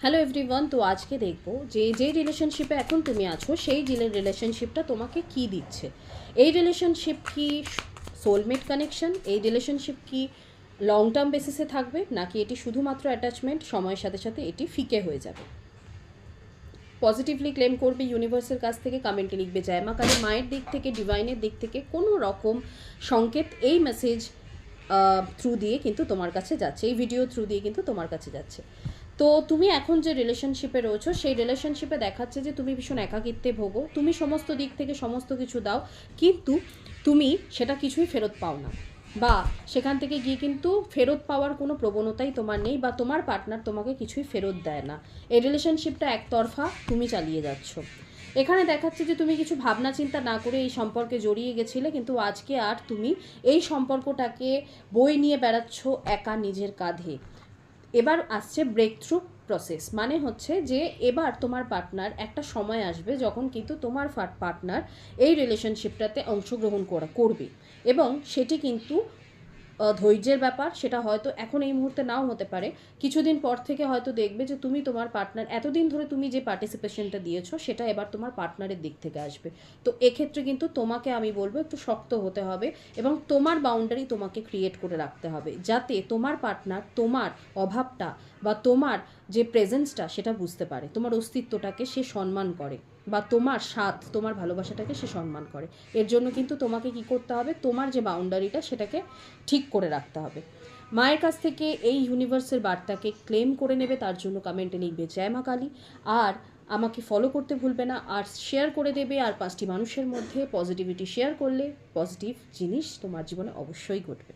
Hello everyone, তো আজকে দেখবো যে রিলেশনশিপে এখন তুমি আছো সেই রিলেশনশিপটা তোমাকে কি দিচ্ছে। এই রিলেশনশিপ কি সোলমেট কানেকশন? এই রিলেশনশিপ কি লং টার্ম বেসিসে থাকবে, নাকি এটি শুধুমাত্র অ্যাটাচমেন্ট, সময়ের সাথে সাথে এটি ফিকে হয়ে যাবে? পজিটিভলি ক্লেম করবে ইউনিভার্সের কাছ থেকে, কমেন্টে লিখবে জয় মা কালী। মায়ের দিক থেকে, ডিভাইনের দিক থেকে কোনো রকম সংকেত এই মেসেজ থ্রু দিয়ে কিন্তু তোমার কাছে যাচ্ছে, এই ভিডিও থ্রু দিয়ে কিন্তু তোমার কাছে যাচ্ছে। তো তুমি এখন যে রিলেশনশিপে রয়েছো সেই রিলেশনশিপে দেখাচ্ছে যে তুমি ভীষণ একাকিত্বে ভোগো, তুমি সমস্ত দিক থেকে সমস্ত কিছু দাও, কিন্তু তুমি সেটা কিছুই ফেরত পাও না, বা সেখান থেকে গিয়ে কিন্তু ফেরত পাওয়ার কোনো প্রবণতাই তোমার নেই, বা তোমার পার্টনার তোমাকে কিছুই ফেরত দেয় না। এই রিলেশনশিপটা একতরফা তুমি চালিয়ে যাচ্ছ। এখানে দেখাচ্ছে যে তুমি কিছু ভাবনা চিন্তা না করে এই সম্পর্কে জড়িয়ে গেছিলে, কিন্তু আজকে আর তুমি এই সম্পর্কটাকে বয়ে নিয়ে বেড়াচ্ছ একা নিজের কাঁধে। এবার আসছে ব্রেক থ্রু প্রসেস, মানে হচ্ছে যে এবার তোমার পার্টনার একটা সময় আসবে যখন কিন্তু তোমার পার্টনার এই রিলেশনশিপটাতে অংশগ্রহণ করবে, এবং সেটি কিন্তু ধৈর্যের ব্যাপার। সেটা হয়তো এখন এই মুহূর্তে নাও হতে পারে, কিছুদিন পর থেকে হয়তো দেখবে যে তুমি তোমার পার্টনার এতদিন ধরে তুমি যে পার্টিসিপেশনটা দিয়েছো সেটা এবার তোমার পার্টনারের দিক থেকে আসবে। তো এক্ষেত্রে কিন্তু তোমাকে আমি বলবো একটু শক্ত হতে হবে, এবং তোমার বাউন্ডারি তোমাকে ক্রিয়েট করে রাখতে হবে, যাতে তোমার পার্টনার তোমার অভাবটা বা তোমার যে প্রেজেন্সটা সেটা বুঝতে পারে, তোমার অস্তিত্বটাকে সে সম্মান করে, বা তোমার স্বাদ, তোমার ভালোবাসাটাকে সে সম্মান করে। এর জন্য কিন্তু তোমাকে কি করতে হবে, তোমার যে বাউন্ডারিটা সেটাকে ঠিক করে রাখতে হবে। মায়ের কাছ থেকে এই ইউনিভার্সের বার্তাকে ক্লেম করে নেবে, তার জন্য কমেন্টে লিখবে জয় মা কালী। আর আমাকে ফলো করতে ভুলবে না, আর শেয়ার করে দেবে। আর 5টি মানুষের মধ্যে পজিটিভিটি শেয়ার করলে পজিটিভ জিনিস তোমার জীবনে অবশ্যই ঘটবে।